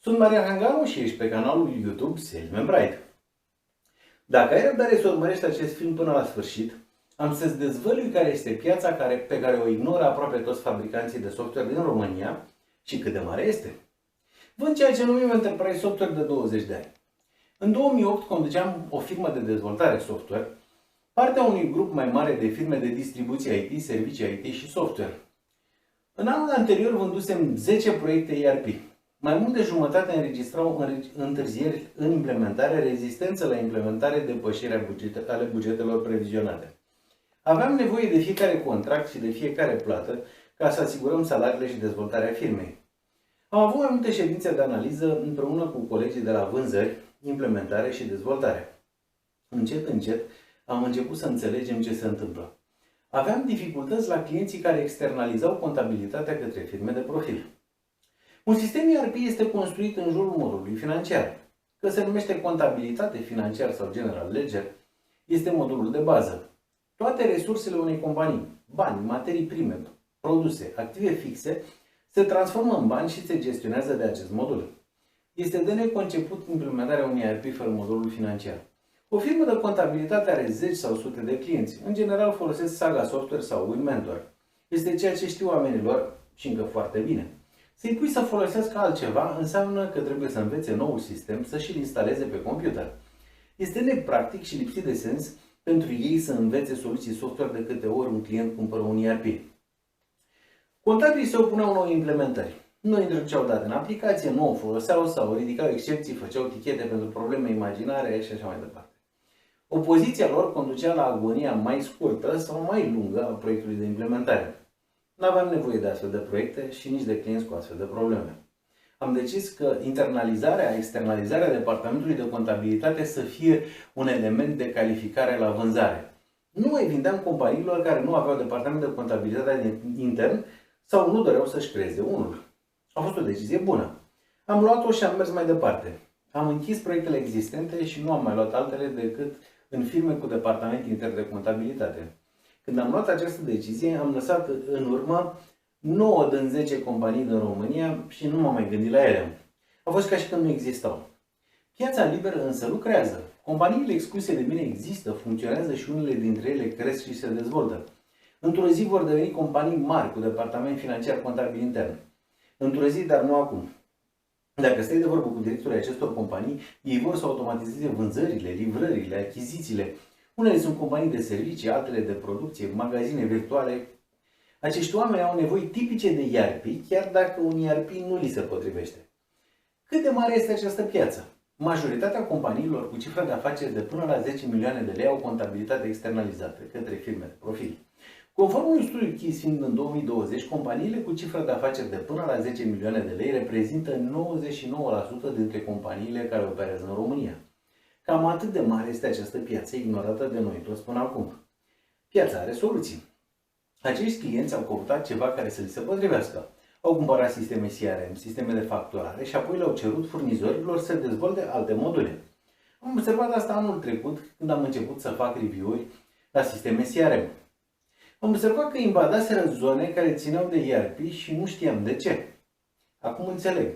Sunt Marian Hanganu și ești pe canalul YouTube Salesman Bright. Dacă ai răbdare să urmărești acest film până la sfârșit, am să-ți dezvălui care este piața pe care o ignoră aproape toți fabricanții de software din România și cât de mare este. Vând ceea ce numim Enterprise Software de 20 de ani. În 2008 conduceam o firmă de dezvoltare software, partea unui grup mai mare de firme de distribuție IT, servicii IT și software. În anul anterior vândusem 10 proiecte ERP. Mai mult de jumătate înregistrau întârzieri în implementare, rezistență la implementare, depășirea ale bugetelor previzionate. Aveam nevoie de fiecare contract și de fiecare plată ca să asigurăm salariile și dezvoltarea firmei. Am avut mai multe ședințe de analiză împreună cu colegii de la vânzări, implementare și dezvoltare. Încet, încet am început să înțelegem ce se întâmplă. Aveam dificultăți la clienții care externalizau contabilitatea către firme de profil. Un sistem ERP este construit în jurul modulului financiar. Că se numește contabilitate financiar sau general ledger, este modulul de bază. Toate resursele unei companii, bani, materii prime, produse, active fixe, se transformă în bani și se gestionează de acest modul. Este de neconceput implementarea unui ERP fără modulul financiar. O firmă de contabilitate are zeci sau sute de clienți. În general folosesc Saga Software sau WinMentor. Este ceea ce știu oamenilor și încă foarte bine. Să-i pui să folosească altceva înseamnă că trebuie să învețe noul sistem, să și-l instaleze pe computer. Este nepractic și lipsit de sens pentru ei să învețe soluții software de câte ori un client cumpără un ERP. Contabilii se opuneau noi implementări. Nu introduceau date în aplicație, nu o foloseau sau ridicau excepții, făceau tichete pentru probleme imaginare și așa mai departe. Opoziția lor conducea la agonia mai scurtă sau mai lungă a proiectului de implementare. Nu aveam nevoie de astfel de proiecte și nici de clienți cu astfel de probleme. Am decis că externalizarea departamentului de contabilitate să fie un element de calificare la vânzare. Nu mai vindeam companiilor care nu aveau departament de contabilitate intern sau nu doreau să-și creeze unul. A fost o decizie bună. Am luat-o și am mers mai departe. Am închis proiectele existente și nu am mai luat altele decât în firme cu departament intern de contabilitate. Când am luat această decizie, am lăsat în urmă 9 din 10 companii din România și nu m-am mai gândit la ele. A fost ca și când nu existau. Piața liberă însă lucrează. Companiile excluse de mine există, funcționează și unele dintre ele cresc și se dezvoltă. Într-o zi vor deveni companii mari cu departament financiar contabil intern. Într-o zi, dar nu acum. Dacă stai de vorbă cu directorii acestor companii, ei vor să automatizeze vânzările, livrările, achizițiile. Unele sunt companii de servicii, altele de producție, magazine virtuale. Acești oameni au nevoi tipice de ERP, chiar dacă un ERP nu li se potrivește. Cât de mare este această piață? Majoritatea companiilor cu cifră de afaceri de până la 10 milioane de lei au contabilitate externalizată către firme de profil. Conform unui studiu Kissfield în 2020, companiile cu cifră de afaceri de până la 10 milioane de lei reprezintă 99% dintre companiile care operează în România. Cam atât de mare este această piață ignorată de noi toți până acum. Piața are soluții. Acești clienți au căutat ceva care să li se potrivească. Au cumpărat sisteme CRM, sisteme de facturare și apoi le-au cerut furnizorilor să dezvolte alte module. Am observat asta anul trecut când am început să fac review-uri la sisteme CRM. Am observat că invadaseră zone care țineau de ERP și nu știam de ce. Acum înțeleg.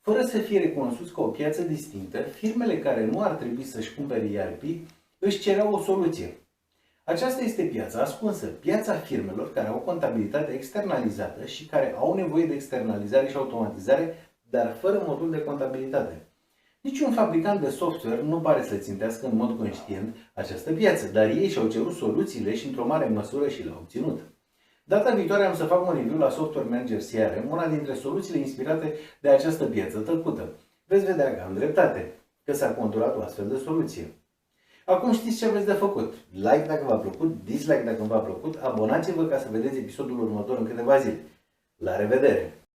Fără să fie recunoscuți ca o piață distinctă, firmele care nu ar trebui să-și cumpere ERP își cereau o soluție. Aceasta este piața ascunsă, piața firmelor care au contabilitate externalizată și care au nevoie de externalizare și automatizare, dar fără modul de contabilitate. Niciun fabricant de software nu pare să țintească în mod conștient această piață, dar ei și-au cerut soluțiile și într-o mare măsură și le-au obținut. Data viitoare am să fac un review la Software Manager CRM, una dintre soluțiile inspirate de această piață tăcută. Veți vedea că am dreptate, că s-a conturat o astfel de soluție. Acum știți ce aveți de făcut. Like dacă v-a plăcut, dislike dacă nu v-a plăcut, abonați-vă ca să vedeți episodul următor în câteva zile. La revedere!